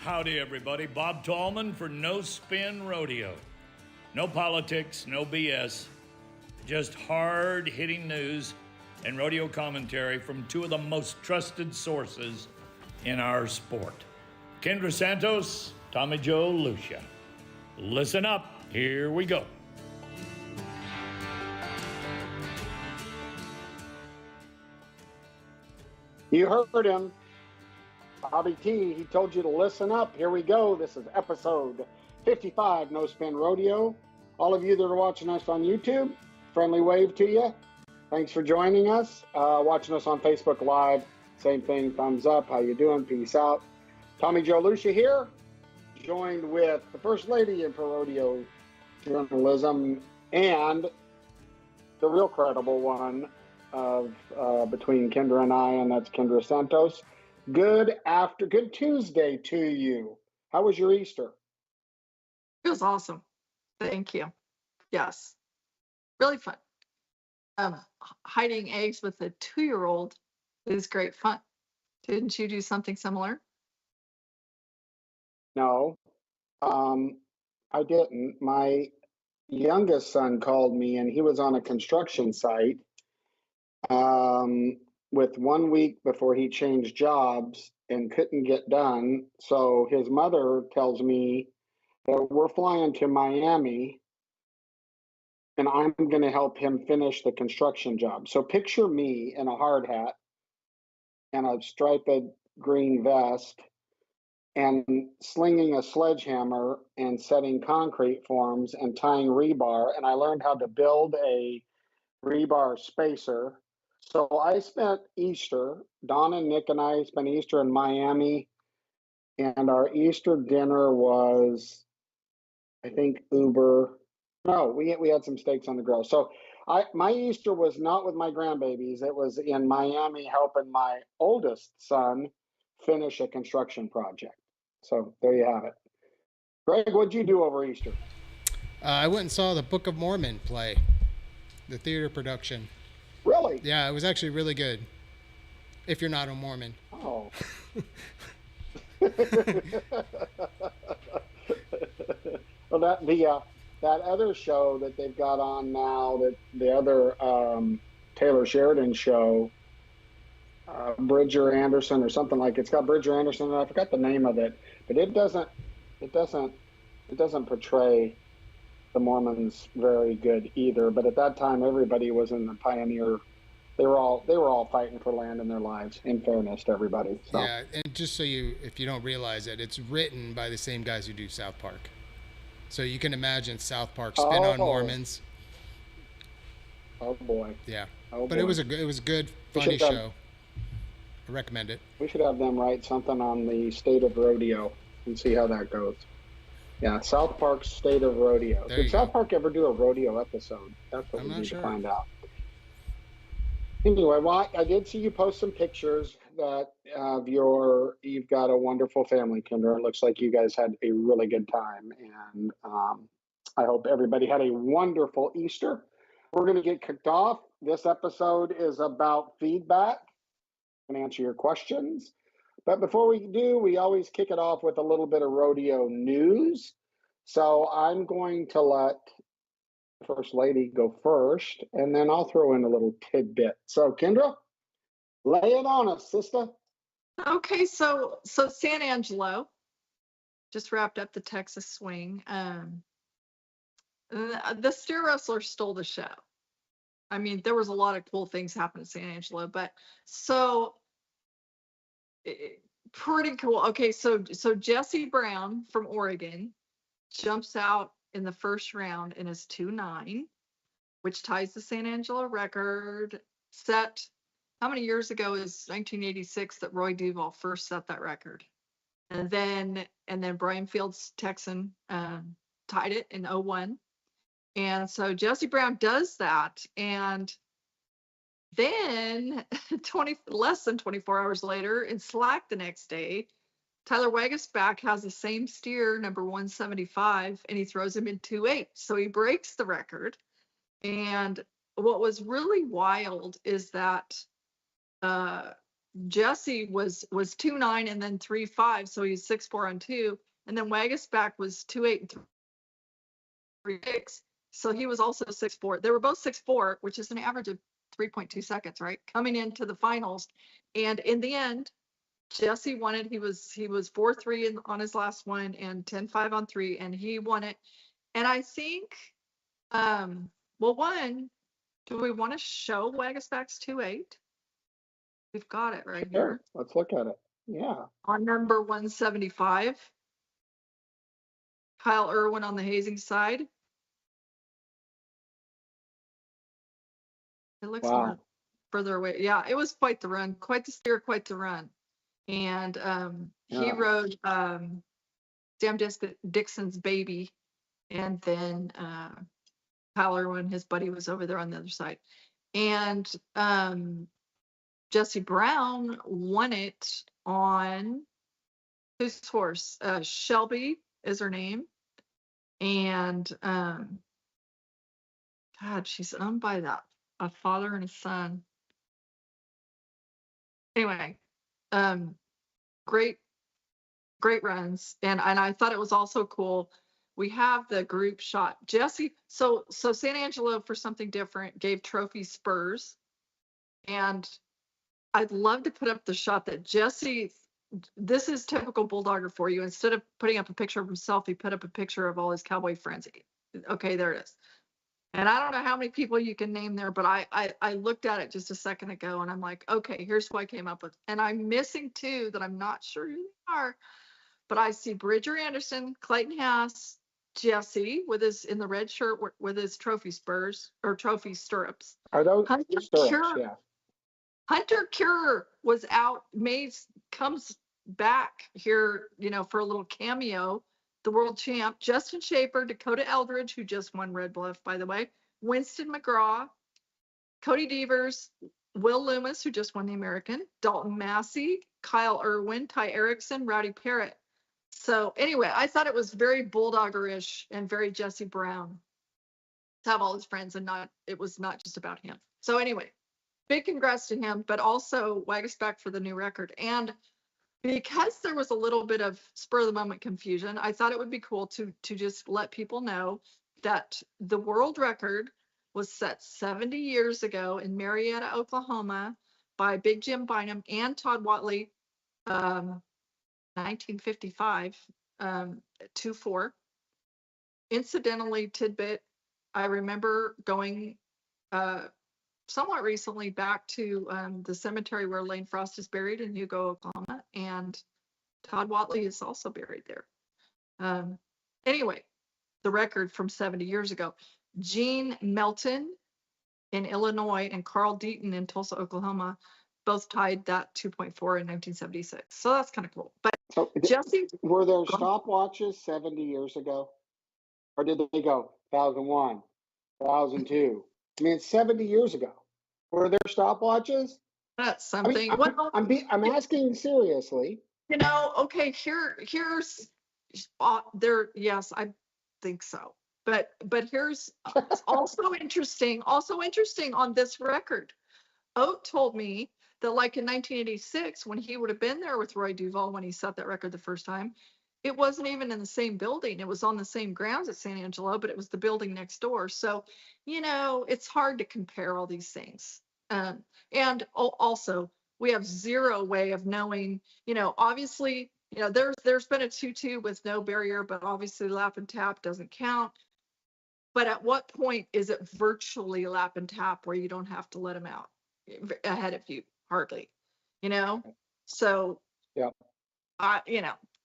Howdy, everybody. Bob Tallman for No Spin Rodeo. No politics, no BS, just hard-hitting news and rodeo commentary from two of the most trusted sources in our sport. Kendra Santos, Tommy Joe Lucia. Listen up. Here we go. You heard him. Bobby T, he told you to listen up. Here we go. This is episode 55, No Spin Rodeo. All of you that are watching us on YouTube, friendly wave to you. Thanks for joining us. Watching us on Facebook Live, same thing, thumbs up. How you doing? Peace out. Tommy Joe Lucia here, joined with the First Lady in rodeo journalism and the real credible one of between Kendra and I, and that's Kendra Santos. Good Tuesday to you. How was your Easter? It was awesome. Thank you. Yes. Really fun. Hiding eggs with a 2-year-old is great fun. Didn't you do something similar? No, I didn't. My youngest son called me, and he was on a construction site with 1 week before he changed jobs and couldn't get done. So his mother tells me that we're flying to Miami and I'm going to help him finish the construction job. So picture me in a hard hat and a striped green vest and slinging a sledgehammer and setting concrete forms and tying rebar. And I learned how to build a rebar spacer. So I spent Easter, Don and Nick and I spent Easter in Miami, and our Easter dinner was, I think, Uber. No, we had some steaks on the grill. So my Easter was not with my grandbabies. It was in Miami helping my oldest son finish a construction project. So there you have it. Greg, what'd you do over Easter? I went and saw the Book of Mormon play, the theater production. Really? Yeah, it was actually really good. If you're not a Mormon. Oh. Well, that other show that they've got on now, that the other Taylor Sheridan show, Bridger Anderson or something like it's got Bridger Anderson, and I forgot the name of it, but it doesn't portray the Mormons very good either. But at that time, everybody was in the pioneer. They were all fighting for land in their lives. In fairness to everybody. So. Yeah, and just so if you don't realize it, it's written by the same guys who do South Park. So you can imagine South Park spin on Mormons. Oh boy. Yeah. Oh, but boy. it was a good, funny show. I recommend it. We should have them write something on the state of rodeo and see how that goes. Yeah, South Park's State of Rodeo. Did South Park ever do a rodeo episode? That's what we need to find out. Anyway, well, I did see you post some pictures that you've got a wonderful family, Kendra. It looks like you guys had a really good time, and I hope everybody had a wonderful Easter. We're going to get kicked off. This episode is about feedback and answer your questions. But before we do, we always kick it off with a little bit of rodeo news. So I'm going to let First Lady go first, and then I'll throw in a little tidbit. So Kendra, lay it on us, sister. Okay, so San Angelo just wrapped up the Texas Swing. The steer wrestler stole the show. I mean, there was a lot of cool things happening in San Angelo, but pretty cool. Okay, so Jesse Brown from Oregon jumps out in the first round and is 2-9, which ties the San Angelo record set. How many years ago is 1986 that Roy Duval first set that record? And then Brian Fields, Texan, tied it in 01. And so Jesse Brown does that, and then less than 24 hours later, in Slack the next day, Tyler Wagasback has the same steer, number 175, and he throws him in 2-8. So he breaks the record. And what was really wild is that Jesse was 2.9 and then 3.5, so he's 6'4" on 2. And then Wagasback was 2.8 and 3.6, so he was also 6'4". They were both 6'4", which is an average of 3.2 seconds, right? Coming into the finals. And in the end, Jesse won it. He was 4-3 on his last one and 10-5 on 3, and he won it. And I think, well, one, do we want to show Wagasback's 2.8? We've got it right Sure. here Let's look at it. Yeah. on number 175. Kyle Irwin on the hazing side. It looks Wow. more further away. Yeah, it was quite the run, quite the steer, quite the run. And he Yeah. rode Sam Dixon's baby, and then Kyle Irwin, his buddy, was over there on the other side. And Jesse Brown won it on whose horse? Shelby is her name. And God, she's owned by a father and a son. Anyway, great runs. And I thought it was also cool. We have the group shot. Jesse, so San Angelo, for something different, gave trophy spurs. And I'd love to put up the shot that Jesse, this is typical Bulldogger for you. Instead of putting up a picture of himself, he put up a picture of all his cowboy friends. Okay, there it is. And I don't know how many people you can name there, but I looked at it just a second ago and I'm like, okay, here's who I came up with. And I'm missing two that I'm not sure who they are, but I see Bridger Anderson, Clayton Haas, Jesse with his in the red shirt with his trophy spurs or trophy stirrups. Are those Hunter stirrups? Cure, Yeah. Hunter Cure was out, comes back here, for a little cameo. The world champ, Justin Shaper, Dakota Eldridge, who just won Red Bluff, by the way, Winston McGraw, Cody Devers, Will Loomis, who just won the American, Dalton Massey, Kyle Irwin, Ty Erickson, Rowdy Parrott. So anyway, I thought it was very Bulldoggerish and very Jesse Brown to have all his friends and it was not just about him. So anyway, big congrats to him, but also Wagasback for the new record. And because there was a little bit of spur of the moment confusion, I thought it would be cool to just let people know that the world record was set 70 years ago in Marietta, Oklahoma by Big Jim Bynum and Todd Watley, 1955, 2-4. Incidentally, tidbit, I remember going somewhat recently back to the cemetery where Lane Frost is buried in Hugo, Oklahoma, and Todd Watley is also buried there. Anyway, the record from 70 years ago. Gene Melton in Illinois and Carl Deaton in Tulsa, Oklahoma, both tied that 2.4 in 1976. So that's kind of cool. But So Jesse, were there stopwatches 70 years ago? Or did they go 1001, 1002? I mean, it's 70 years ago. Were there stopwatches? that's I mean, something. I'm asking seriously. Okay, here's there. Yes, I think so. But here's also interesting on this record. Oat told me that like in 1986, when he would have been there with Roy Duval when he set that record the first time, it wasn't even in the same building. It was on the same grounds at San Angelo, but it was the building next door. So, it's hard to compare all these things. And also, we have zero way of knowing, obviously, there's been a 2-2 with no barrier, but obviously lap and tap doesn't count. But at what point is it virtually lap and tap where you don't have to let them out ahead of you? Hardly, So, Yeah.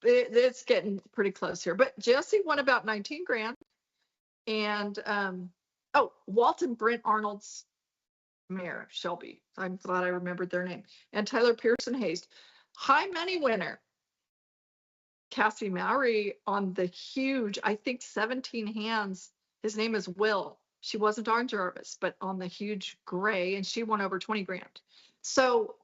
it's getting pretty close here. But Jesse won about 19 grand. And, Walton Brent Arnold's mare, Shelby. I'm glad I remembered their name. And Tyler Pearson Hayes. High money winner. Cassie Mowry on the huge, I think 17 hands. His name is Will. She wasn't on Jarvis, but on the huge gray, and she won over 20 grand. So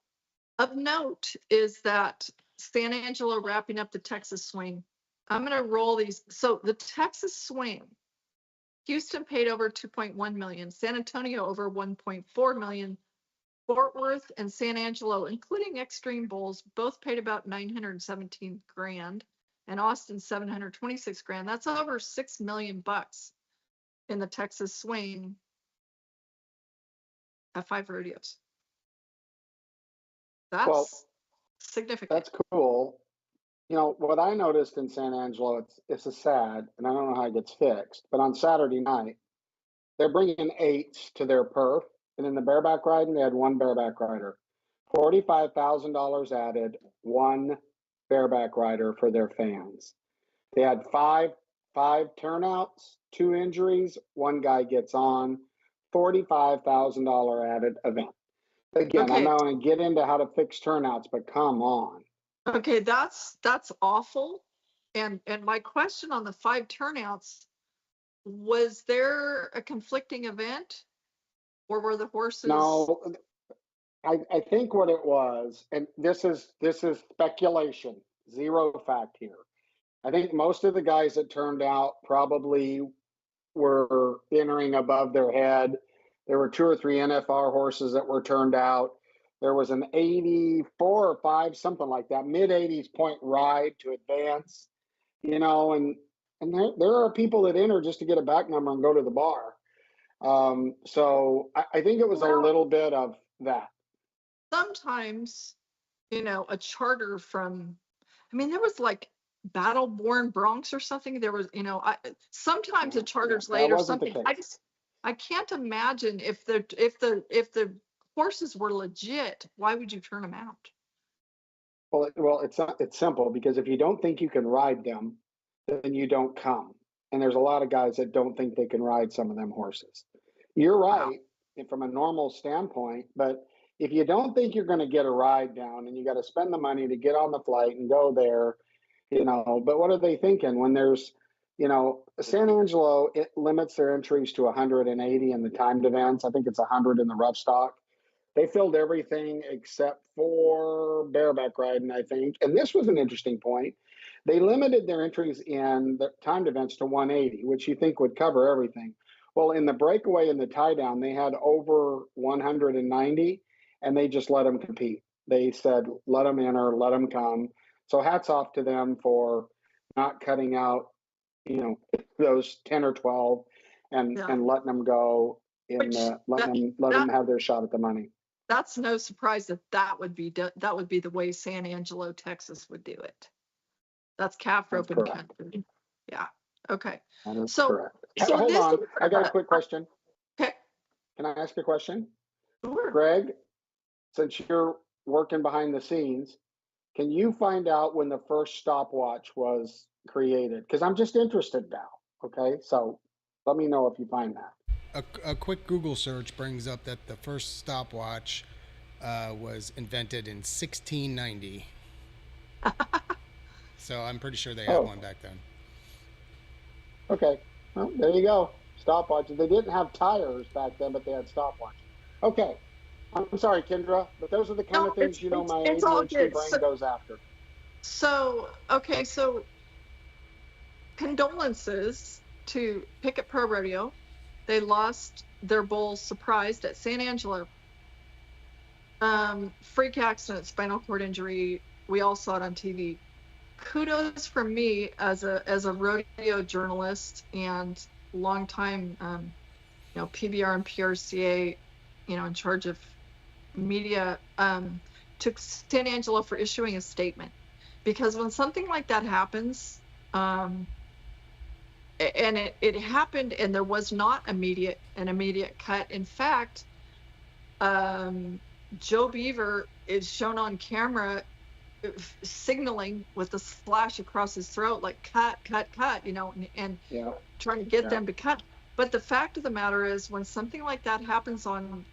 of note is that San Angelo wrapping up the Texas swing. I'm going to roll these. So the Texas swing, Houston paid over 2.1 million, San Antonio over 1.4 million, Fort Worth and San Angelo, including Extreme Bulls, both paid about 917 grand, and Austin 726 grand. That's over $6 million in the Texas swing at 5 rodeos. Well, That's significant. that's cool. You know, what I noticed in San Angelo, it's a sad, and I don't know how it gets fixed, but on Saturday night, they're bringing eights to their perf, and in the bareback riding, they had one bareback rider. $45,000 added, one bareback rider for their fans. They had five turnouts, 2 injuries, one guy gets on, $45,000 added event. Again, I'm Okay. not going to get into how to fix turnouts, but come on. Okay, that's awful. And my question on the 5 turnouts, was there a conflicting event, or were the horses? No, I think what it was, and this is speculation, zero fact here. I think most of the guys that turned out probably were entering above their head. There were 2 or 3 NFR horses that were turned out. There was an 84 or 5, something like that, mid-80s point ride to advance, you know, and there are people that enter just to get a back number and go to the bar. So I think it was a little bit of that. Sometimes, a charter from, there was like Battleborn Bronx or something. There was, sometimes the charter's late or something. I can't imagine if the horses were legit, why would you turn them out? Well, it's simple, because if you don't think you can ride them, then you don't come. And there's a lot of guys that don't think they can ride some of them horses. You're right from a normal standpoint, but if you don't think you're going to get a ride down and you got to spend the money to get on the flight and go there, but what are they thinking when there's, San Angelo, it limits their entries to 180 in the timed events. I think it's 100 in the rough stock. They filled everything except for bareback riding, I think. And this was an interesting point. They limited their entries in the timed events to 180, which you think would cover everything. Well, in the breakaway and the tie down, they had over 190, and they just let them compete. They said, let them enter, let them come. So hats off to them for not cutting out, those 10 or 12 and letting them go letting them have their shot at the money. That's no surprise that would be the way San Angelo, Texas would do it. That's calf roping country. Yeah. Okay. That is correct. So hold on. I got a quick question. Okay. Can I ask a question? Sure. Greg, since you're working behind the scenes, can you find out when the first stopwatch was created? Because I'm just interested now. Okay. So let me know if you find that. A quick Google search brings up that the first stopwatch was invented in 1690. So I'm pretty sure they had one back then. Okay, well, there you go. Stopwatches. They didn't have tires back then, but they had stopwatches. Okay, I'm sorry, Kendra, but those are the kind of things my ADHD brain goes after. So condolences to Pickett Pro Rodeo. They lost their bull Surprised at San Angelo. Freak accident, spinal cord injury. We all saw it on TV. Kudos from me as a rodeo journalist and longtime, PBR and PRCA, in charge of media, to San Angelo for issuing a statement, because when something like that happens, and it happened, and there was not an immediate cut. In fact, Joe Beaver is shown on camera signaling with the slash across his throat, like cut, and trying to get them to cut. But the fact of the matter is, when something like that happens on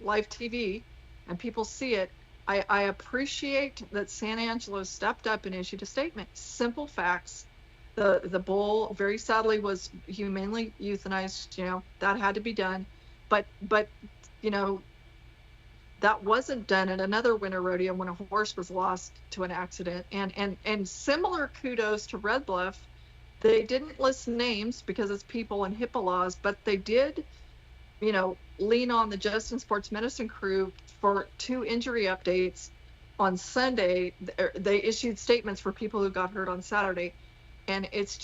live TV and people see it, I appreciate that San Angelo stepped up and issued a statement. Simple facts. The bull, very sadly, was humanely euthanized. That had to be done, but that wasn't done at another winter rodeo when a horse was lost to an accident. And similar kudos to Red Bluff. They didn't list names because it's people and HIPAA laws, but they did, lean on the Justin Sports Medicine crew for 2 injury updates on Sunday. They issued statements for people who got hurt on Saturday, and it's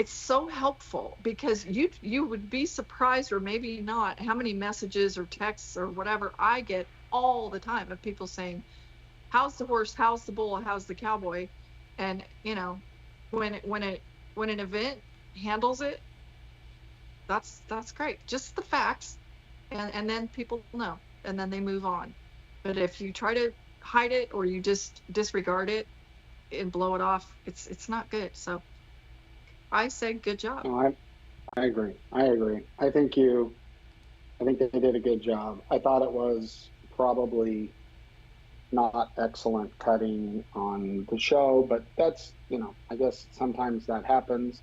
so helpful, because you would be surprised, or maybe not, how many messages or texts or whatever I get all the time of people saying, how's the horse, how's the bull, how's the cowboy? And when an event handles it, that's great. Just the facts, and then people know, and then they move on. But if you try to hide it, or you just disregard it and blow it off, it's not good. So I say good job. No, I agree. I think they did a good job. I thought it was probably not excellent cutting on the show, but that's, I guess sometimes that happens.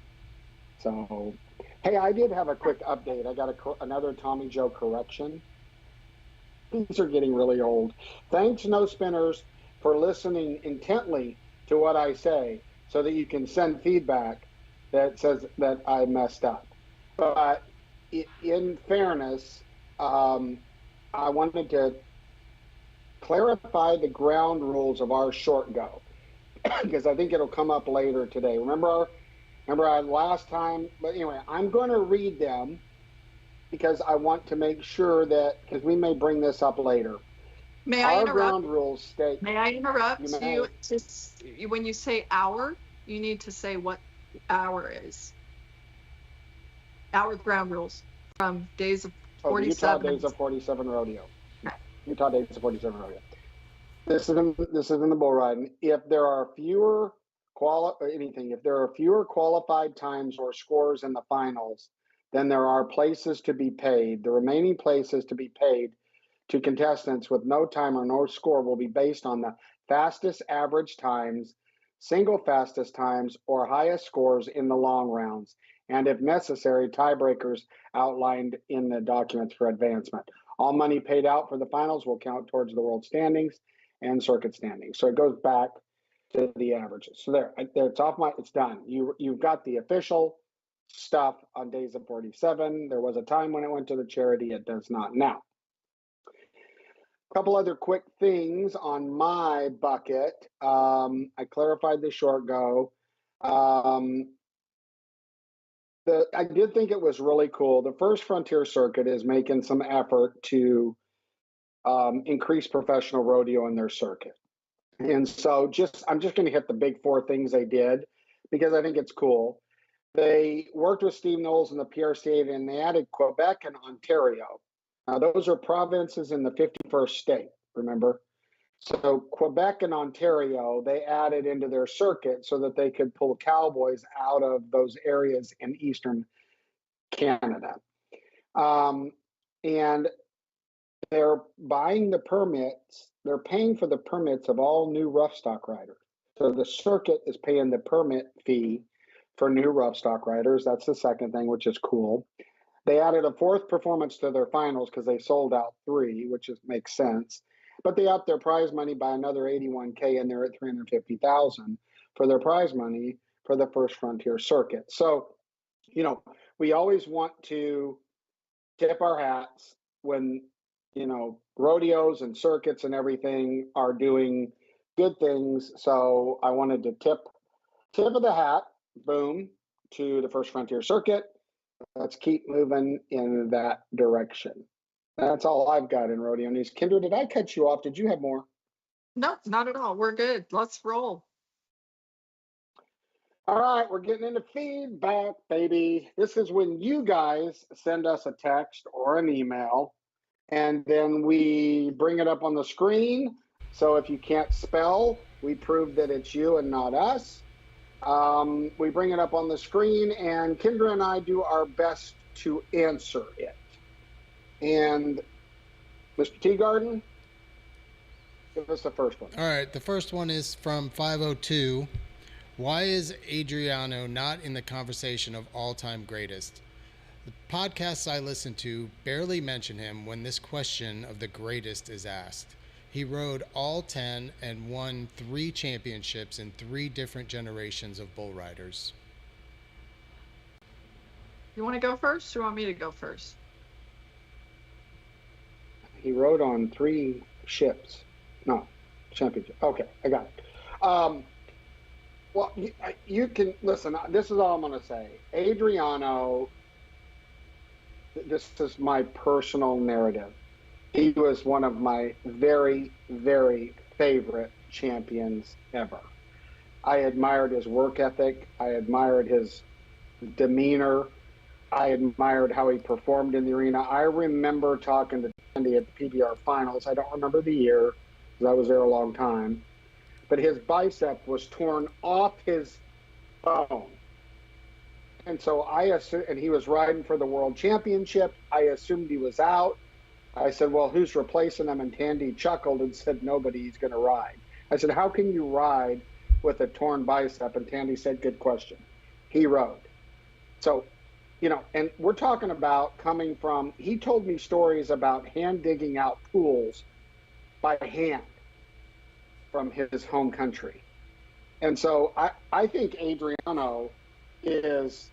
So, hey, I did have a quick update. I got another Tommy Joe correction. These are getting really old. Thanks, No Spinners, for listening intently to what I say, so that you can send feedback that says that I messed up. But in fairness, I wanted to clarify the ground rules of our short go, because I think it'll come up later today. Remember last time? But anyway, I'm going to read them, because I want to make sure that, because we may bring this up later. May I our interrupt? Ground rules state. May I interrupt you? When you say hour, you need to say what hour is. Our ground rules from Days of 47. Utah Days of 47 Rodeo. Utah Days of 47 Rodeo. This is in the bull riding. If there are fewer qualified times or scores in the finals, then there are places to be paid. The remaining places to be paid to contestants with no time or no score will be based on the fastest average times, single fastest times, or highest scores in the long rounds, and if necessary, tiebreakers outlined in the documents for advancement. All money paid out for the finals will count towards the world standings and circuit standings. So it goes back to the averages. So there, it's done. You've got the official stuff on Days of 47. There was a time when it went to the charity. It does not now. A couple other quick things on my bucket. I clarified the short go. I did think it was really cool. The First Frontier Circuit is making some effort to increase professional rodeo in their circuit. And so I'm just going to hit the big 4 things they did, because I think it's cool. They worked with Steve Knowles and the PRCA, and they added Quebec and Ontario. Now, those are provinces in the 51st state, remember? So Quebec and Ontario, they added into their circuit so that they could pull cowboys out of those areas in Eastern Canada. And they're buying the permits. They're paying for the permits of all new rough stock riders. So the circuit is paying the permit fee for new rough stock riders. That's the second thing, which is cool. They added a 4th performance to their finals because they sold out 3, which makes sense. But they upped their prize money by another $81K, and they're at $350,000 for their prize money for the First Frontier Circuit. So, we always want to tip our hats when, rodeos and circuits and everything are doing good things. So I wanted to tip of the hat, boom, to the First Frontier Circuit. Let's keep moving in that direction. That's all I've got in rodeo news. Kendra, did I cut you off? Did you have more? No, not at all. We're good. Let's roll. All right, we're getting into feedback, baby. This is when you guys send us a text or an email, and then we bring it up on the screen. So if you can't spell, we prove that it's you and not us. We bring it up on the screen, and Kendra and I do our best to answer it. And Mr. Teagarden, give us the first one. All right, the first one is from 502. Why is Adriano not in the conversation of all-time greatest? The podcasts I listen to barely mention him when this question of the greatest is asked. He rode all 10 and won 3 championships in 3 different generations of bull riders. You want to go first, or you want me to go first? He rode on 3 ships. No, championship. Okay, I got it. Well, you can listen. This is all I'm going to say. Adriano, this is my personal narrative. He was one of my very, very favorite champions ever. I admired his work ethic. I admired his demeanor. I admired how he performed in the arena. I remember talking to Andy at the PBR finals. I don't remember the year because I was there a long time. But his bicep was torn off his bone. And so I assumed, and he was riding for the world championship. I assumed he was out. I said, well, who's replacing him? And Tandy chuckled and said, nobody, he's going to ride. I said, how can you ride with a torn bicep? And Tandy said, good question. He rode. So, and we're talking about coming from, he told me stories about hand digging out pools by hand from his home country. And so I think Adriano is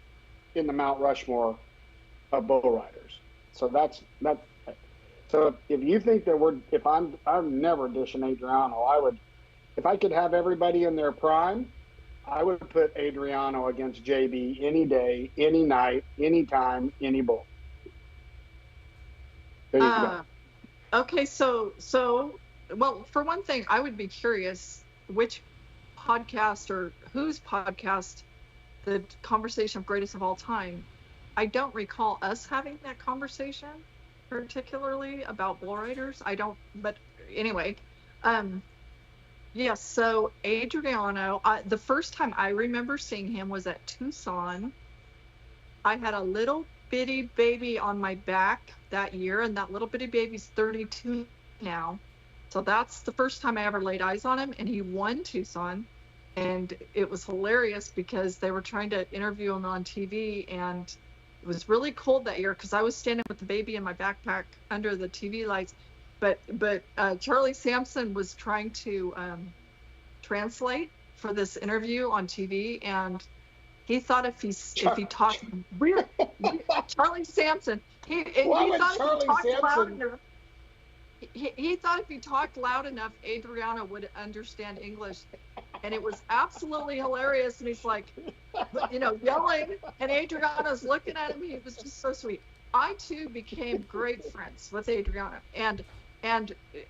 in the Mount Rushmore of bull riders. So that's. So if you think that I'm never dishing Adriano. I would, if I could have everybody in their prime, I would put Adriano against JB any day, any night, any time, any bull. There you go. Okay, so well, for one thing, I would be curious which podcast or whose podcast, the conversation of greatest of all time. I don't recall us having that conversation, particularly about bull riders. I don't, but anyway, yes. So Adriano, the first time I remember seeing him was at Tucson. I had a little bitty baby on my back that year, and that little bitty baby's 32 now. So that's the first time I ever laid eyes on him, and he won Tucson. And it was hilarious because they were trying to interview him on TV, and it was really cold that year because I was standing with the baby in my backpack under the TV lights. But Charlie Sampson was trying to translate for this interview on TV, and he thought if he talked really, Charlie Sampson, he thought if he talked loud enough, he thought if he talked loud enough, Adriano would understand English, and it was absolutely hilarious. And he's like, yelling, and Adriano's looking at him. He was just so sweet. I too became great friends with Adriano, and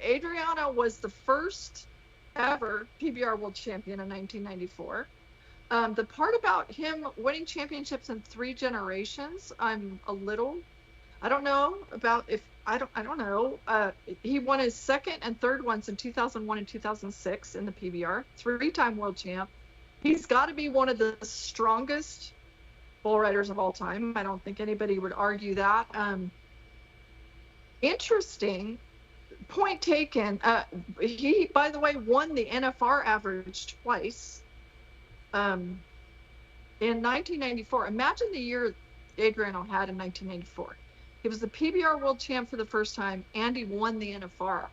Adriano was the first ever PBR World Champion in 1994. The part about him winning championships in 3 generations, I don't know about if, I don't know. He won his second and third ones in 2001 and 2006 in the PBR, 3-time world champ. He's got to be one of the strongest bull riders of all time. I don't think anybody would argue that. Interesting. Point taken. He, by the way, won the NFR average twice. In 1994, imagine the year Adriano had in 1994. He was the PBR world champ for the first time, and he won the NFR.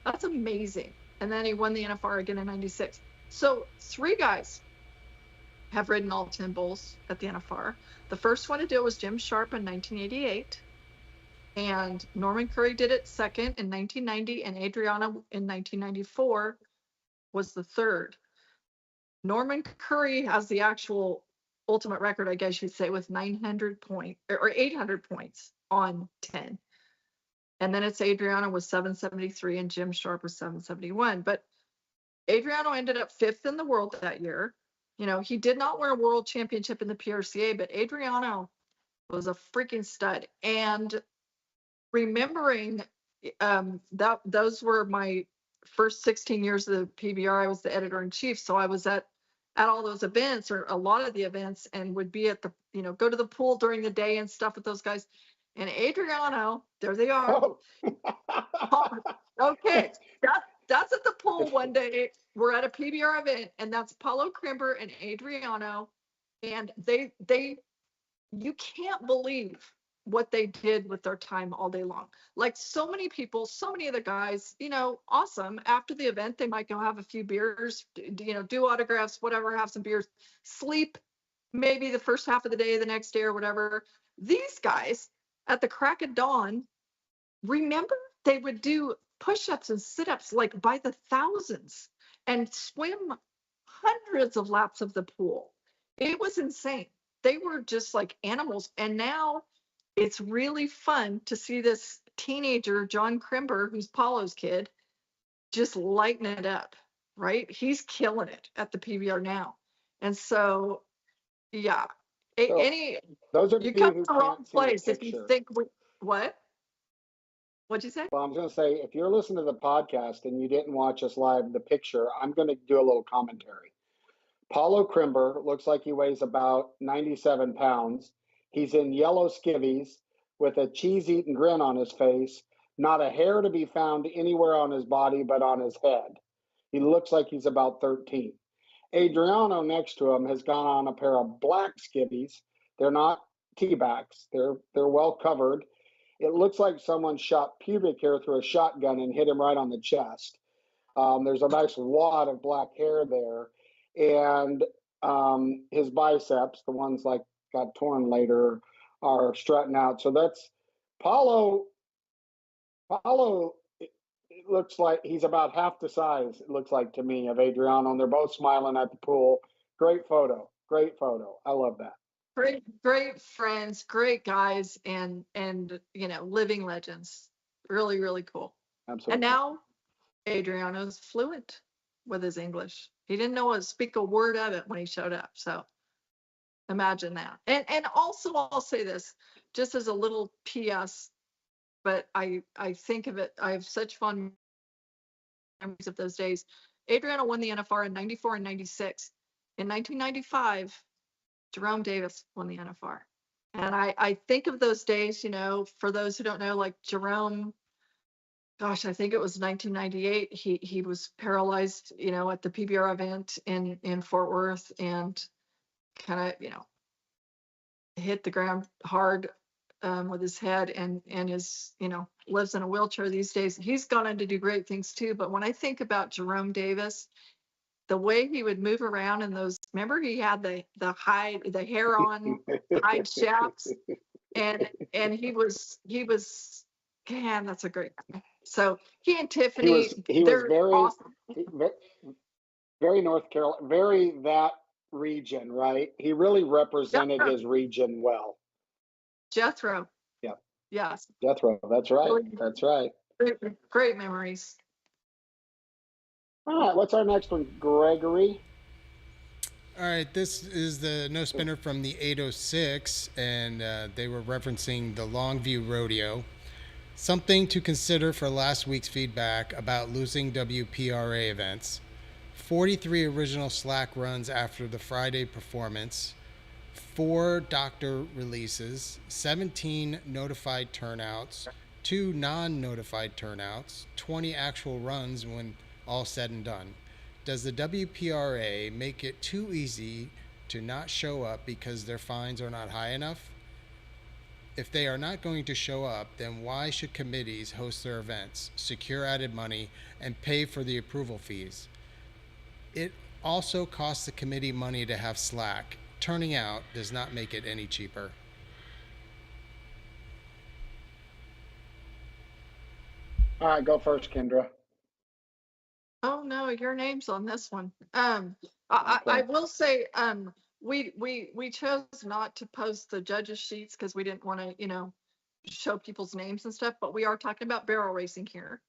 That's amazing. And then he won the NFR again in 96. So 3 guys have ridden all 10 bulls at the NFR. The first one to do it was Jim Sharp in 1988. And Norman Curry did it second in 1990, and Adriano in 1994 was the third. Norman Curry has the actual ultimate record, I guess you'd say, with 900 points or 800 points on 10. And then it's Adriano with 773 and Jim Sharp was 771. But Adriano ended up 5th in the world that year. He did not win a world championship in the PRCA, but Adriano was a freaking stud. And remembering that those were my first 16 years of the PBR, I was the editor-in-chief. So I was at all those events, or a lot of the events, and would be at the, go to the pool during the day and stuff with those guys. And Adriano, there they are. Oh, okay, that's at the pool one day. We're at a PBR event, and that's Paulo Crimber and Adriano, and they you can't believe what they did with their time all day long. Like so many people, so many of the guys, awesome. After the event, they might go have a few beers, do autographs, whatever, have some beers, sleep maybe the first half of the day, the next day or whatever. These guys at the crack of dawn remember they would do push-ups and sit-ups like by the thousands and swim hundreds of laps of the pool. It was insane. They were just like animals. And now it's really fun to see this teenager, John Crimber, who's Paulo's kid, just lighting it up, right? He's killing it at the PBR now. And so, yeah, So any those of you you come who to the wrong can't see the place if you picture, think what? What'd you say? well, I'm going to say, if you're listening to the podcast and you didn't watch us live, the picture, I'm going to do a little commentary. Paulo Crimber looks like he weighs about 97 pounds. He's in yellow skivvies with a cheese-eating grin on his face, not a hair to be found anywhere on his body but on his head. He looks like he's about 13. Adriano next to him has gone on a pair of black skivvies. They're not T-backs. They're well covered. It looks like someone shot pubic hair through a shotgun and hit him right on the chest. There's a nice wad of black hair there. And his biceps, the ones like got torn later, are strutting out. So that's Paulo. Paulo, it looks like he's about half the size, it looks like to me, of Adriano, and they're both smiling at the pool. Great photo. Great photo. I love that. Great friends, great guys, and living legends. Really, really cool. Absolutely. And now Adriano's fluent with his English. He didn't know how to speak a word of it when he showed up. So imagine that. And also I'll say this, just as a little PS, but I think of it, I have such fond memories of those days. Adriano won the NFR in 94 and 96. In 1995, Jerome Davis won the NFR. And I think of those days, for those who don't know, like Jerome, gosh, I think it was 1998. He was paralyzed, at the PBR event in Fort Worth, and kind of, hit the ground hard with his head, and is, lives in a wheelchair these days. He's gone on to do great things too. But when I think about Jerome Davis, the way he would move around in those, remember he had the hair on hide shafts, and he was, man, that's a great guy. So he and Tiffany, he was they're very, awesome. very North Carolina, very that region, right? He really represented Jethro. his region well. Jethro. Yeah. Yes. Jethro. That's right. Really That's right. great memories. All right. What's our next one, Gregory? All right, this is the no spinner from the 806, and they were referencing the Longview Rodeo. Something to consider for last week's feedback about losing WPRA events. 43 original slack runs after the Friday performance, 4 doctor releases, 17 notified turnouts, 2 non-notified turnouts, 20 actual runs when all said and done. Does the WPRA make it too easy to not show up because their fines are not high enough? If they are not going to show up, then why should committees host their events, secure added money, and pay for the approval fees? It also costs the committee money to have slack. Turning out does not make it any cheaper. All right, go first, Kendra. Oh no, your name's on this one. I will say, we chose not to post the judges sheets because we didn't want to, show people's names and stuff, but we are talking about barrel racing here.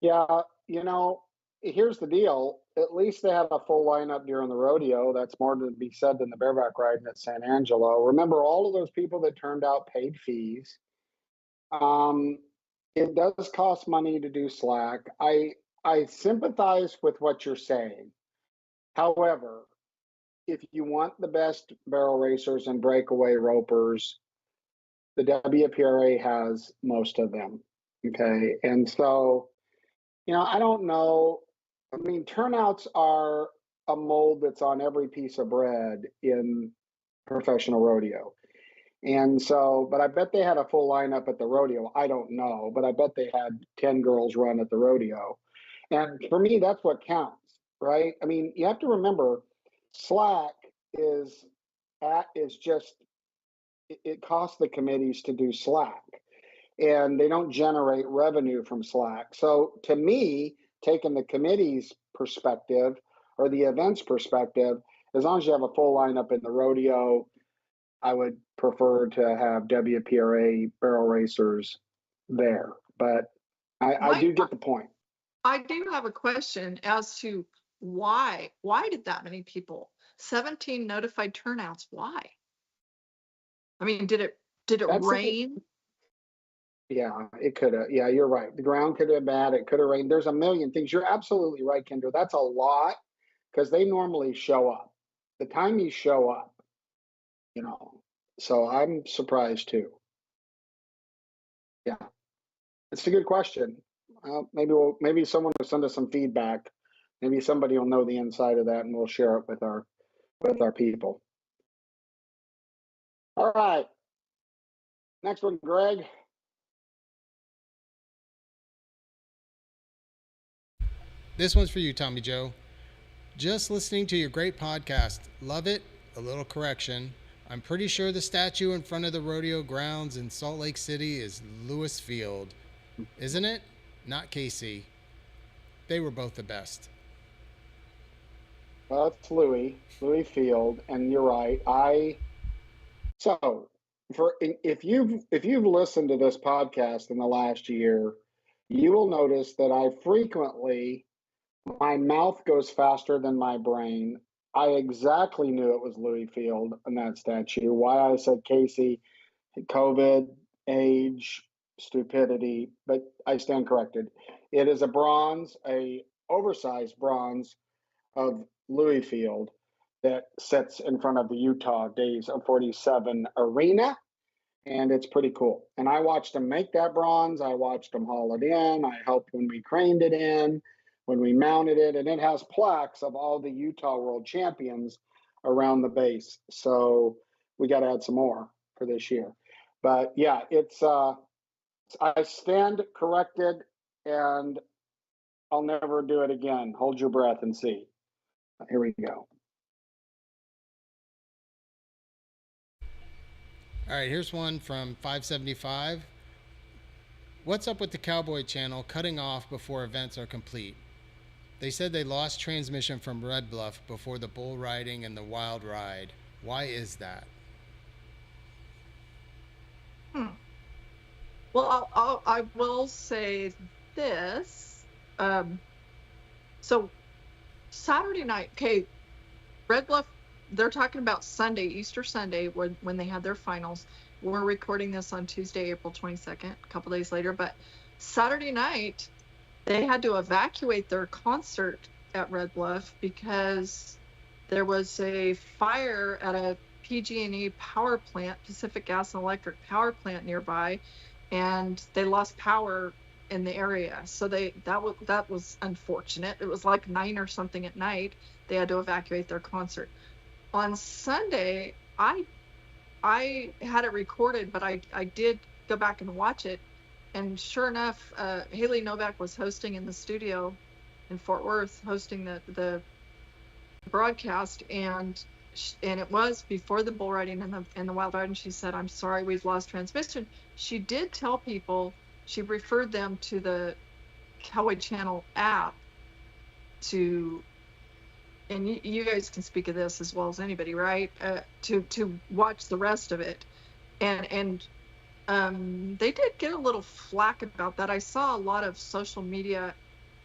Yeah, here's the deal. At least they had a full lineup during the rodeo. That's more to be said than the bareback riding at San Angelo. Remember, all of those people that turned out paid fees. It does cost money to do slack. I sympathize with what you're saying. However, if you want the best barrel racers and breakaway ropers, the WPRA has most of them. Okay. And so, I don't know. I mean, turnouts are a mold that's on every piece of bread in professional rodeo. And so, but I bet they had a full lineup at the rodeo. I don't know, but I bet they had 10 girls run at the rodeo. And for me, that's what counts, right? I mean, you have to remember, slack is it costs the committees to do Slack, and they don't generate revenue from Slack. So to me, taking the committee's perspective or the event's perspective, as long as you have a full lineup in the rodeo, I would prefer to have WPRA barrel racers there. But I do get the point. I do have a question as to why did that many people, 17 notified turnouts, why? I mean, did it rain? Yeah, it could have. Yeah, you're right. The ground could have been bad. It could have rained. There's a million things. You're absolutely right, Kendra. That's a lot because they normally show up. The time you show up, you know. So I'm surprised too. Yeah, it's a good question. Maybe someone will send us some feedback. Maybe somebody will know the inside of that, and we'll share it with our people. All right. Next one, Greg. This one's for you, Tommy Joe. Just listening to your great podcast. Love it. A little correction. I'm pretty sure the statue in front of the rodeo grounds in Salt Lake City is Lewis Field. Isn't it? Not Casey. They were both the best. Well, it's Louis Field, and you're right. If you've listened to this podcast in the last year, you will notice that I frequently, my mouth goes faster than my brain. I exactly knew it was Louis Field in that statue. Why I said Casey, COVID, age, stupidity, but I stand corrected. It is a bronze, a oversized bronze of Louis Field that sits in front of the Utah Days of 47 arena, and it's pretty cool. And I watched them make that bronze. I watched them haul it in. I helped when we craned it in, when we mounted it, and it has plaques of all the Utah World Champions around the base. So we got to add some more for this year. But yeah, I stand corrected, and I'll never do it again. Hold your breath and see. Here we go. All right, here's one from 575. What's up with the Cowboy Channel cutting off before events are complete? They said they lost transmission from Red Bluff before the bull riding and the wild ride. Why is that? Well, I will say this. So Saturday night, okay, Red Bluff, they're talking about Sunday, Easter Sunday, when they had their finals. We're recording this on Tuesday, April 22nd, a couple days later. But Saturday night, they had to evacuate their concert at Red Bluff because there was a fire at a PG&E power plant, Pacific Gas and Electric power plant nearby, and they lost power in the area. So that was unfortunate. It was like 9 or something at night. They had to evacuate their concert. On Sunday, I had it recorded, but I did go back and watch it. And sure enough, Haley Novak was hosting in the studio in Fort Worth, hosting the broadcast, and it was before the bull riding and the wild ride. And she said, "I'm sorry, we've lost transmission." She did tell people, she referred them to the Cowboy Channel app and you guys can speak of this as well as anybody, right? To watch the rest of it, and they did get a little flack about that. I saw a lot of social media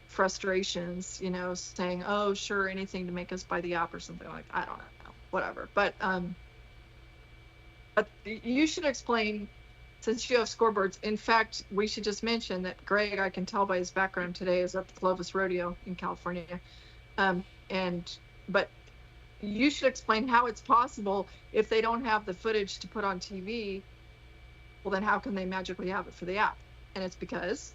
frustrations, saying, "Oh, sure, anything to make us buy the app," or something like, I don't know, whatever. But you should explain, since you have scoreboards. In fact, we should just mention that Greg, I can tell by his background today, is at the Clovis Rodeo in California. But you should explain how it's possible if they don't have the footage to put on TV. Well, then how can they magically have it for the app? And it's because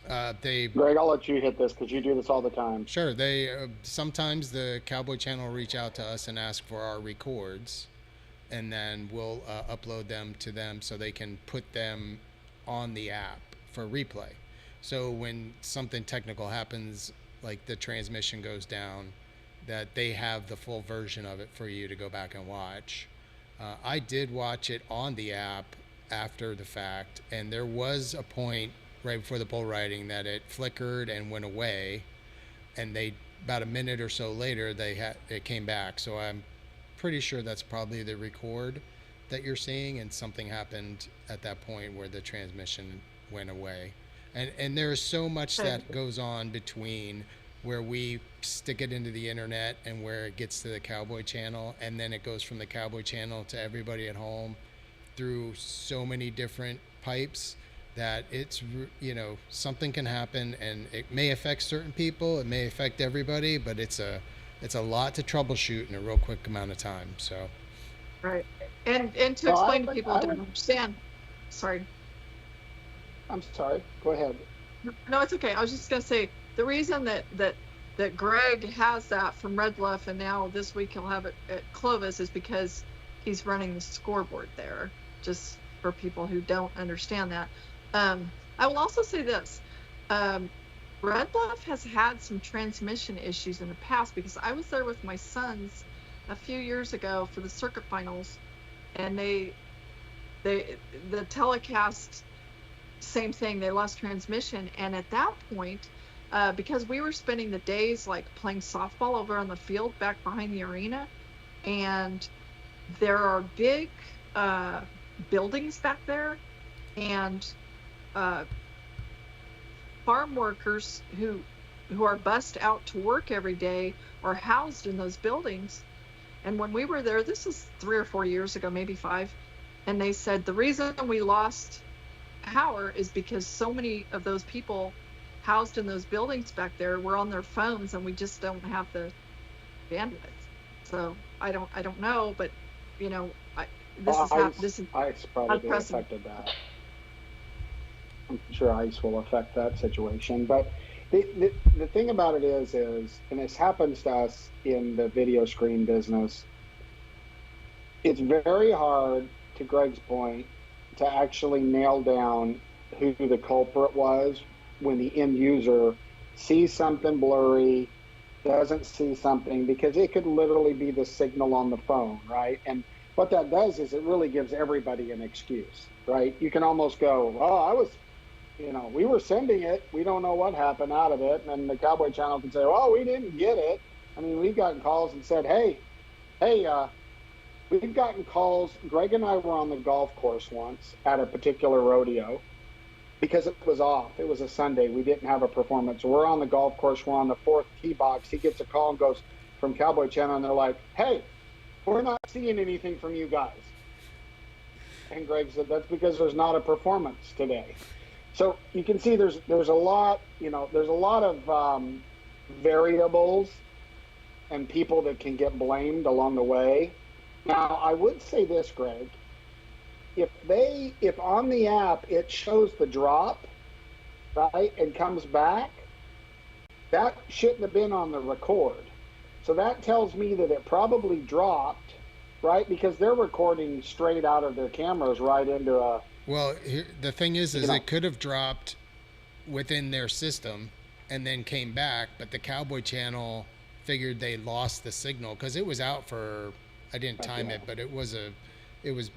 Greg, I'll let you hit this because you do this all the time. Sure. They sometimes the Cowboy Channel will reach out to us and ask for our records, and then we'll upload them to them so they can put them on the app for replay. So when something technical happens, like the transmission goes down, that they have the full version of it for you to go back and watch. I did watch it on the app after the fact, and there was a point right before the bull riding that it flickered and went away, and they about a minute or so later it came back. So I'm pretty sure that's probably the record that you're seeing, and something happened at that point where the transmission went away. And there's so much that goes on between where we stick it into the internet and where it gets to the Cowboy Channel, and then it goes from the Cowboy Channel to everybody at home through so many different pipes that it's, something can happen, and it may affect certain people, it may affect everybody, but it's a lot to troubleshoot in a real quick amount of time. So right. And to explain to people who don't understand, sorry. I'm sorry, go ahead. No, it's okay. I was just gonna say, the reason that Greg has that from Red Bluff, and now this week he'll have it at Clovis, is because he's running the scoreboard there, just for people who don't understand that. I will also say this. Red Bluff has had some transmission issues in the past, because I was there with my sons a few years ago for the circuit finals, and the telecast, same thing, they lost transmission. And at that point, because we were spending the days like playing softball over on the field back behind the arena, and there are big buildings back there, and farm workers who are bussed out to work every day are housed in those buildings. And when we were there, this is 3 or 4 years ago, maybe 5, and they said the reason we lost power is because so many of those people housed in those buildings back there were on their phones, and we just don't have the bandwidth. So I don't know, but this is ICE probably affected that. I'm sure ICE will affect that situation. But the thing about it is, and this happens to us in the video screen business, it's very hard, to Greg's point, to actually nail down who the culprit was when the end user sees something blurry, doesn't see something, because it could literally be the signal on the phone, right? And what that does is it really gives everybody an excuse, right? You can almost go, oh, we were sending it, we don't know what happened out of it. And then the Cowboy Channel can say, oh, we didn't get it. I mean, we've gotten calls and said, hey, we've gotten calls. Greg and I were on the golf course once at a particular rodeo because it was off. It was a Sunday. We didn't have a performance. So we're on the golf course. We're on the 4th tee box. He gets a call and goes from Cowboy Channel, and they're like, hey, we're not seeing anything from you guys. And Greg said, that's because there's not a performance today. So you can see there's a lot, there's a lot of variables and people that can get blamed along the way. Now, I would say this, Greg, if on the app it shows the drop, right, and comes back, that shouldn't have been on the record. So that tells me that it probably dropped, right, because they're recording straight out of their cameras right into a... Well, the thing is it could have dropped within their system and then came back, but the Cowboy Channel figured they lost the signal because it was out for... I didn't time it, but it was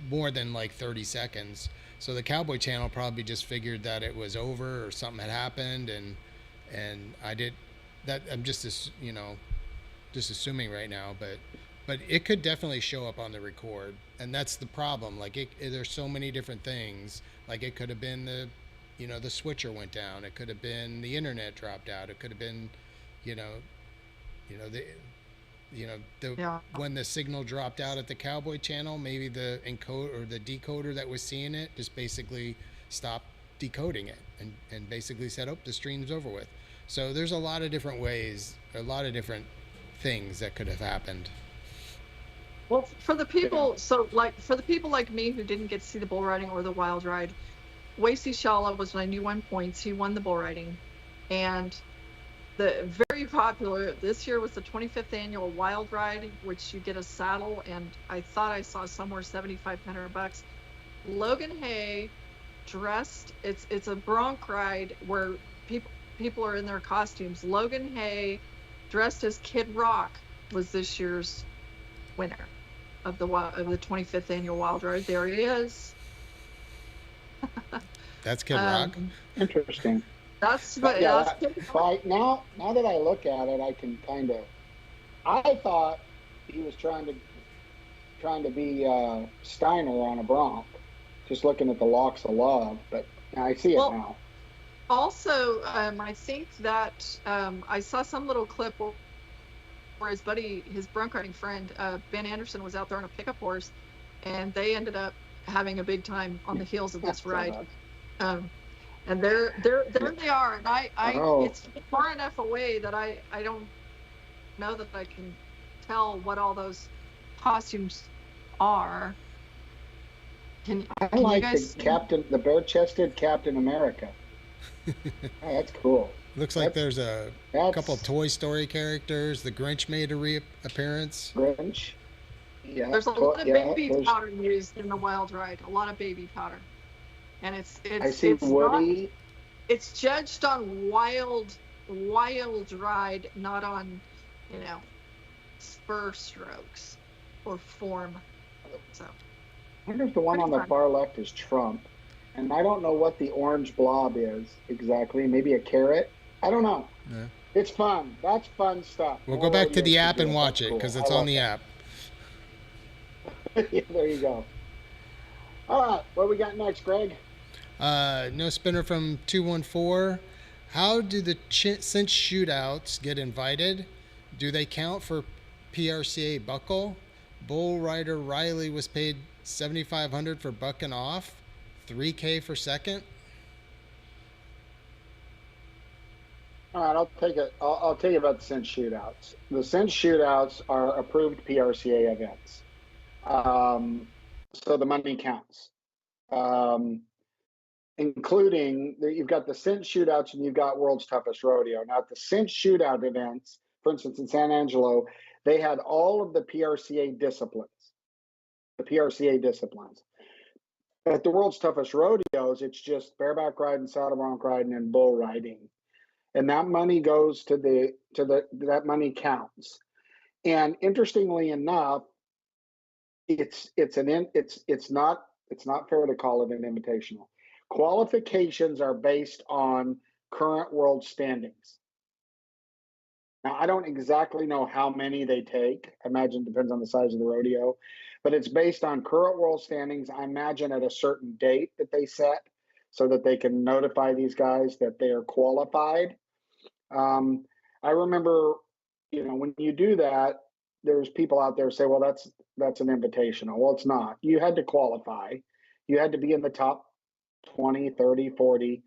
more than like 30 seconds. So the Cowboy Channel probably just figured that it was over or something had happened, and I did that. I'm just assuming right now, but it could definitely show up on the record, and that's the problem. Like there's so many different things. Like it could have been the switcher went down. It could have been the internet dropped out. It could have been, when the signal dropped out at the Cowboy Channel, maybe the encoder or the decoder that was seeing it just basically stopped decoding it and basically said, oh, the stream's over with. So there's a lot of different ways, a lot of different things that could have happened. Well, for the people like me who didn't get to see the bull riding or the wild ride, Wasey Shala was 91 points. He won the bull riding, and the very popular this year was the 25th annual wild ride, which you get a saddle, and I thought I saw somewhere $7,500. Logan Hay dressed, it's a bronc ride where people are in their costumes. Logan Hay dressed as Kid Rock was this year's winner. of the 25th annual Wild Ride. There he is. That's Kid Rock. Interesting. That's But what. yeah, That's Kid Rock. like now that I look at it, I can kind of. I thought he was trying to be Steiner on a Bronc, just looking at the locks of love. But I see it now. Also, I think that I saw some little clip where his buddy, his bronc riding friend, Ben Anderson, was out there on a pickup horse, and they ended up having a big time on the heels of this ride. And there they are, and it's far enough away that I don't know that I can tell what all those costumes are. I like the bare-chested Captain America. Oh, that's cool. Looks like there's a couple of Toy Story characters. The Grinch made a reappearance. Grinch. Yeah. There's a lot of baby powder used in the Wild Ride. A lot of baby powder, and it's I see Woody. It's judged on wild ride, not on, spur strokes or form. So. I wonder if the one on the far left is Trump. And I don't know what the orange blob is exactly. Maybe a carrot? I don't know. Yeah. It's fun. That's fun stuff. We'll go back to the app and watch it because it's on the app. Yeah, there you go. All right. What we got next, Greg? No spinner from 214. How do the cinch shootouts get invited? Do they count for PRCA buckle? Bull rider Riley was paid $7,500 for bucking off. $3,000 for second. All right, I'll take it. I'll tell you about the cinch shootouts. The cinch shootouts are approved PRCA events, so the money counts, including you've got the cinch shootouts and you've got World's Toughest Rodeo. Now, at the cinch shootout events, for instance, in San Angelo, they had all of the PRCA disciplines. At the World's Toughest Rodeos, it's just bareback riding, saddle bronc riding, and bull riding, and that money goes to that money counts. And interestingly enough, it's not fair to call it an invitational. Qualifications are based on current world standings. Now, I don't exactly know how many they take. I imagine it depends on the size of the rodeo, but it's based on current world standings. I imagine at a certain date that they set so that they can notify these guys that they are qualified. I remember, when you do that, there's people out there say, well, that's an invitational. Well, it's not. You had to qualify. You had to be in the top 20, 30, 40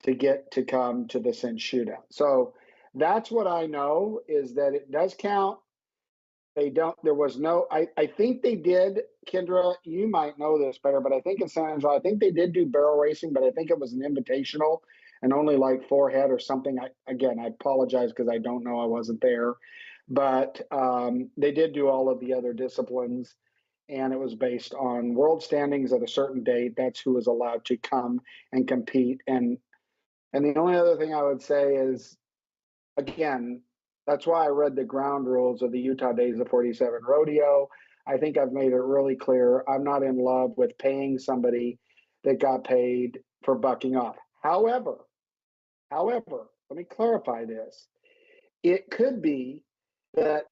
to get to come to the cinch shootout. So that's what I know, is that it does count. I think they did, Kendra, you might know this better, but I think in San Angelo, I think they did do barrel racing, but I think it was an invitational and only like 4 head or something. I apologize because I don't know, I wasn't there, but they did do all of the other disciplines, and it was based on world standings at a certain date. That's who was allowed to come and compete. And the only other thing I would say is, again, that's why I read the ground rules of the Utah Days of 47 Rodeo. I think I've made it really clear. I'm not in love with paying somebody that got paid for bucking off. However, let me clarify this. It could be that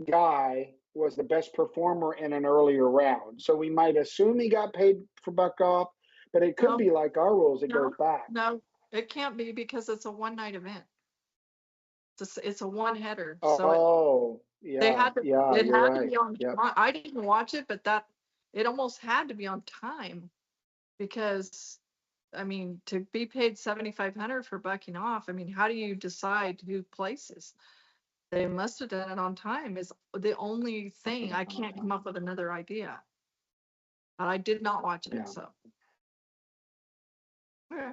guy was the best performer in an earlier round. So we might assume he got paid for buck off, but it could be like our rules. It goes back. No, it can't be because it's a one-night event. It's a one-header. Yeah. They had to, it had to be on. Yep. I didn't watch it, but it almost had to be on time, because to be paid $7,500 for bucking off. How do you decide who places? They must have done it on time. Is the only thing. I can't come up with another idea. But I did not watch it, so. Okay.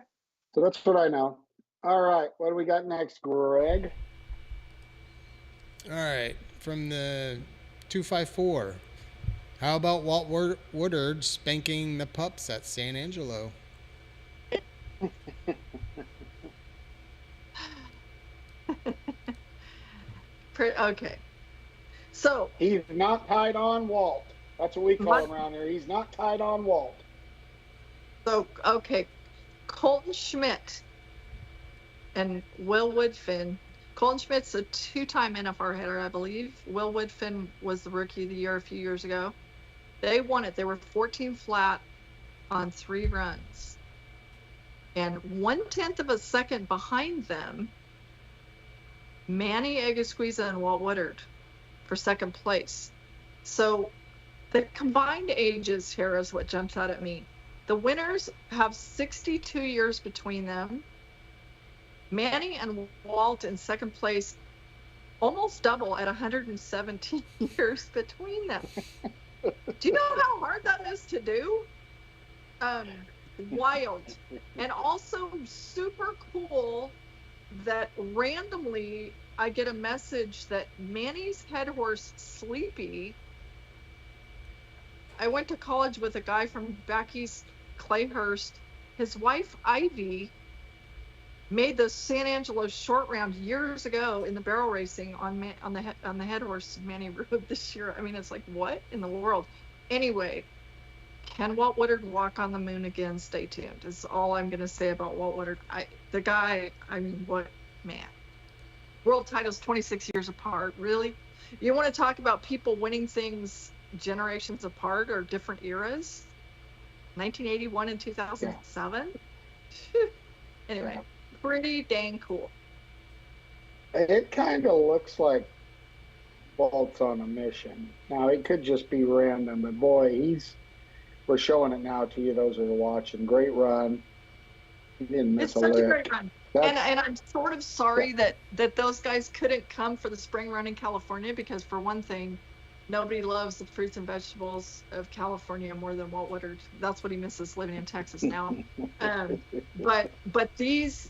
So that's what I know. All right, what do we got next, Greg? All right, from the 254. How about Walt Woodard spanking the pups at San Angelo? Okay. So He's not tied on Walt. That's what we call my, him around here. He's not tied on Walt. so okay, Colton Schmidt and Will Woodfin. Colton Schmidt's a two-time NFR hitter, I believe. Will Woodfin was the rookie of the year a few years ago. They won it. They were 14 flat on 3 runs. And 1/10 of a second behind them, Manny Egesquiza and Walt Woodard for second place. So the combined ages here is what jumps out at me. The winners have 62 years between them. Manny and Walt in second place, almost double at 117 years between them. Do you know how hard that is to do? Wild. And also super cool that randomly I get a message that Manny's head horse Sleepy, I went to college with a guy from back east, Clayhurst. His wife Ivy made the San Angelo short round years ago in the barrel racing on the head horse Manny rode this year. I mean, it's like, what in the world? Anyway, can Walt Woodard walk on the moon again? Stay tuned. Is all I'm going to say about Walt Woodard. The guy, I mean, what man? World titles 26 years apart. Really? You want to talk about people winning things generations apart or different eras? 1981 and 2007. Yeah. Anyway, pretty dang cool. It kind of looks like Walt's on a mission. Now, it could just be random, but boy, we're showing it now to you, those who are watching. Great run. He didn't miss it's such lick. A great run. And I'm sort of sorry that those guys couldn't come for the spring run in California, because for one thing, nobody loves the fruits and vegetables of California more than Walt Woodard. That's what he misses living in Texas now. But these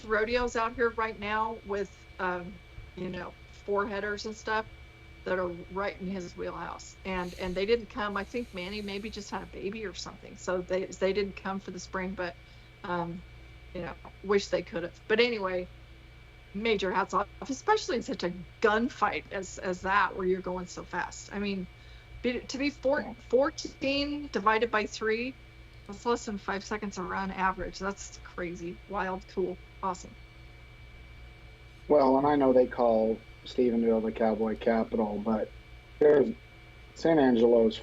rodeos out here right now with 4 headers and stuff that are right in his wheelhouse, and they didn't come. I think Manny maybe just had a baby or something, so they didn't come for the spring, but wish they could have. But anyway, major hats off, especially in such a gunfight as that, where you're going so fast. I mean, to be 14 divided by 3, that's less than 5 seconds a run average. That's crazy, wild, cool, awesome. Well, and I know they call Stephenville the Cowboy Capital, but there's San Angelo's.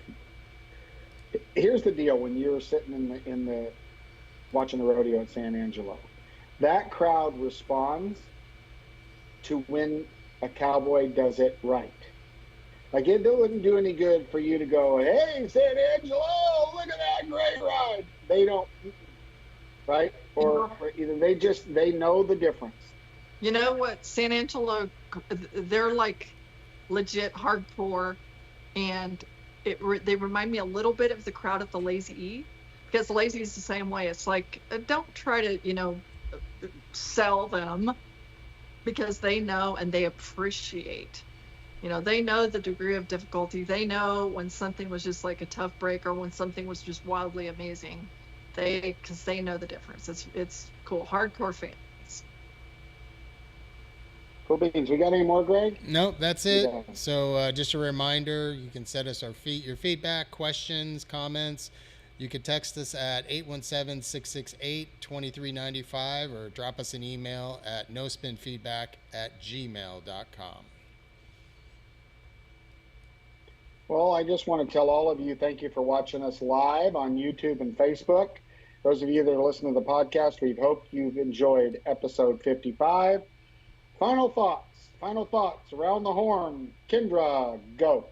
Here's the deal: when you're sitting in the watching the rodeo at San Angelo, that crowd responds to when a cowboy does it right. Like, it wouldn't do any good for you to go, "Hey, San Angelo, look at that great ride." They don't, right? Or either they know the difference. You know what, San Angelo, they're like legit hardcore, and they remind me a little bit of the crowd at the Lazy E, because the Lazy is the same way. It's like, don't try to sell them, because they know and they appreciate. They know the degree of difficulty. They know when something was just like a tough break, or when something was just wildly amazing. Because they know the difference. It's cool. Hardcore fans. Cool beans. We got any more, Greg? Nope, that's it. Yeah. So just a reminder, you can send us your feedback, questions, comments. You can text us at 817-668-2395 or drop us an email at nospinfeedback@gmail.com. Well, I just want to tell all of you, thank you for watching us live on YouTube and Facebook. Those of you that are listening to the podcast, we hope you've enjoyed episode 55. Final thoughts around the horn. Kendra, go.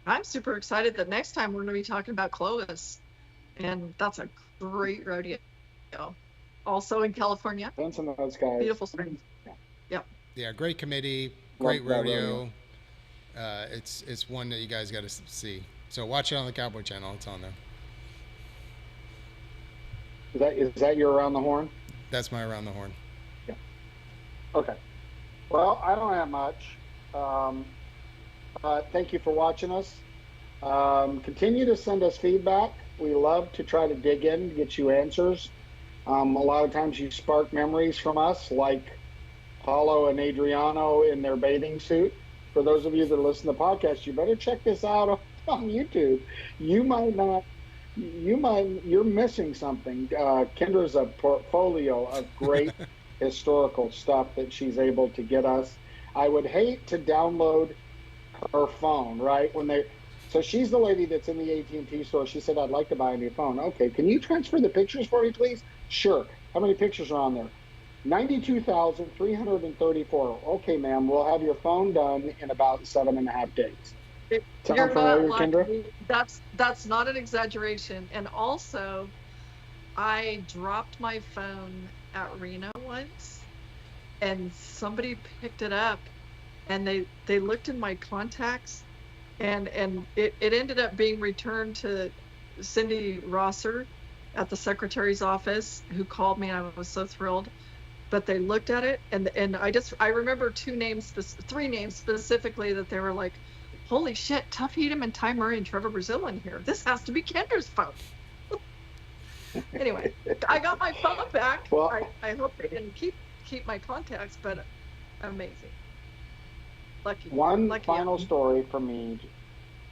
I'm super excited that next time we're going to be talking about Clovis, and that's a great rodeo. Also in California. Vince and those guys. Beautiful springs. Yeah, great committee, great rodeo. It's one that you guys got to see. So watch it on the Cowboy Channel. It's on there. Is that your Around the Horn? That's my Around the Horn. Yeah. Okay. Well, I don't have much. Thank you for watching us. Continue to send us feedback. We love to try to dig in to get you answers. A lot of times you spark memories from us, like Paulo and Adriano in their bathing suit. for those of you that listen to the podcast, you better check this out on YouTube. You might not, you're missing something. Kendra's a portfolio of great historical stuff that she's able to get us. I would hate to download her phone, right? So she's the lady that's in the AT&T store. She said, I'd like to buy a new phone. Okay, can you transfer the pictures for me, please? Sure. How many pictures are on there? 92,334. Okay, ma'am, we'll have your phone done in about 7.5 days. Sound You're familiar, not Kendra? lying. That's not an exaggeration. And also, I dropped my phone at Reno once, and somebody picked it up, and they looked in my contacts, and it ended up being returned to Cindy Rosser at the secretary's office, who called me, and I was so thrilled. But they looked at it, and I remember three names specifically that they were like, holy shit, Tuff Heatum and Ty Murray and Trevor Brazil in here. This has to be Kendra's phone. Anyway, I got my phone back. Well, I hope they didn't keep my contacts, but amazing. Lucky. One final story for me,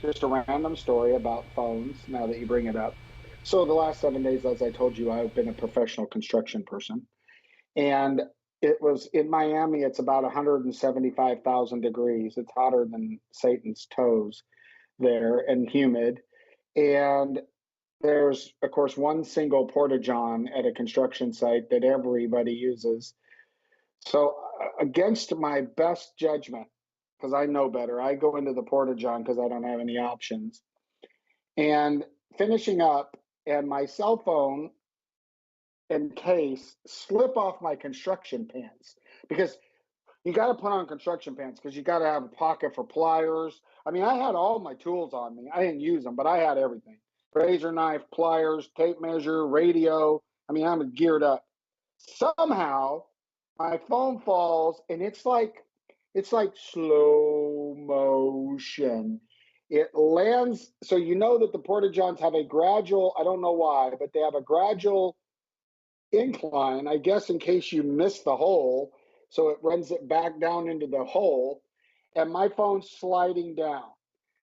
just a random story about phones, now that you bring it up. So the last 7 days, as I told you, I've been a professional construction person. And it was in Miami, it's about 175,000 degrees. It's hotter than Satan's toes there and humid. And there's, of course, one single porta-john at a construction site that everybody uses. So against my best judgment, because I know better, I go into the porta-john because I don't have any options. And finishing up, and my cell phone and case slip off my construction pants, because you got to put on construction pants because you got to have a pocket for pliers. I mean, I had all my tools on me. I didn't use them, but I had everything: razor knife, pliers, tape measure, radio. I mean, I'm geared up. Somehow my phone falls, and it's like slow motion. It lands, so you know that the porta-johns have a gradual, I don't know why, but they have a gradual incline, I guess, in case you miss the hole, so it runs it back down into the hole, and my phone's sliding down,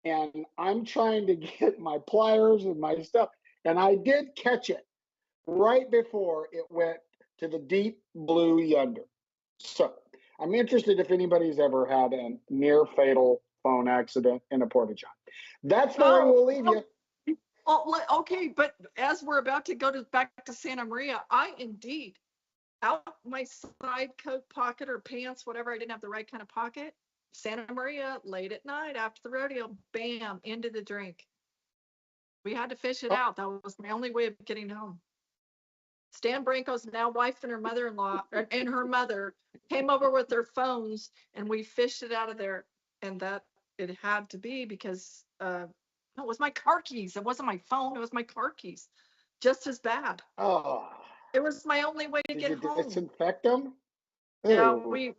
and I'm trying to get my pliers and my stuff, and I did catch it right before it went to the deep blue yonder. So I'm interested if anybody's ever had a near fatal phone accident in a porta-john. That's the way we'll leave you. Oh, okay, but as we're about to go back to Santa Maria, I indeed, out my side coat pocket or pants, whatever, I didn't have the right kind of pocket, Santa Maria, late at night after the rodeo, bam, into the drink. We had to fish it out. That was my only way of getting home. Stan Branco's now wife and her mother-in-law and her mother came over with their phones, and we fished it out of there. And that it had to be because no, it was my car keys. It wasn't my phone. It was my car keys. Just as bad. Oh, it was my only way to did get you home. disinfect them? Yeah, Ooh.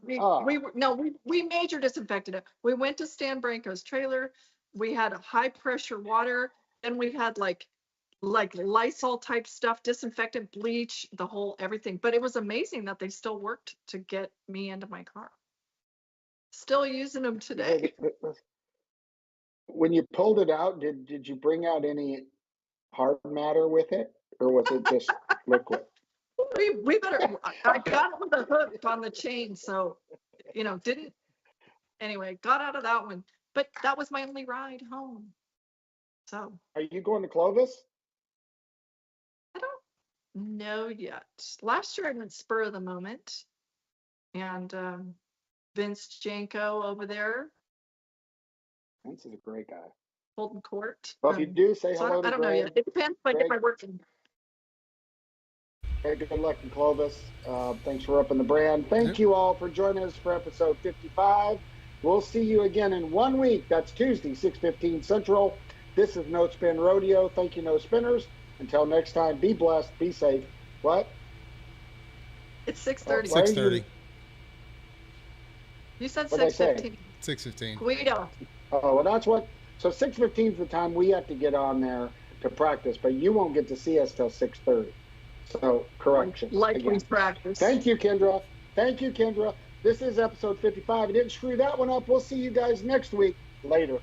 we major disinfected it. We went to Stan Branco's trailer. We had high pressure water, and we had like Lysol type stuff, disinfectant, bleach, the whole everything. But it was amazing that they still worked to get me into my car. Still using them today. When you pulled it out, did you bring out any hard matter with it, or was it just liquid? We better. I got it with a hook on the chain, so didn't. Anyway, got out of that one, but that was my only ride home. So. Are you going to Clovis? I don't know yet. Last year I went spur of the moment, and Vince Janko over there. Vince is a great guy. Holden Court. Well, if you do, say hello to I don't Greg. know yet. It depends if I get my work in. Hey, good luck in Clovis. Thanks for upping the brand. Thank you all for joining us for episode 55. We'll see you again in 1 week. That's Tuesday, 6:15 Central. This is No Spin Rodeo. Thank you, No Spinners. Until next time, be blessed, be safe. What? It's 6:30. 6:30. You said What'd I say? 6:15. 6:15. Guido. Oh, well, that's what. So 6:15 is the time we have to get on there to practice, but you won't get to see us till 6:30. So correction. Like we again. practice. Thank you, Kendra. Thank you, Kendra. This is episode 55. I didn't screw that one up. We'll see you guys next week. Later.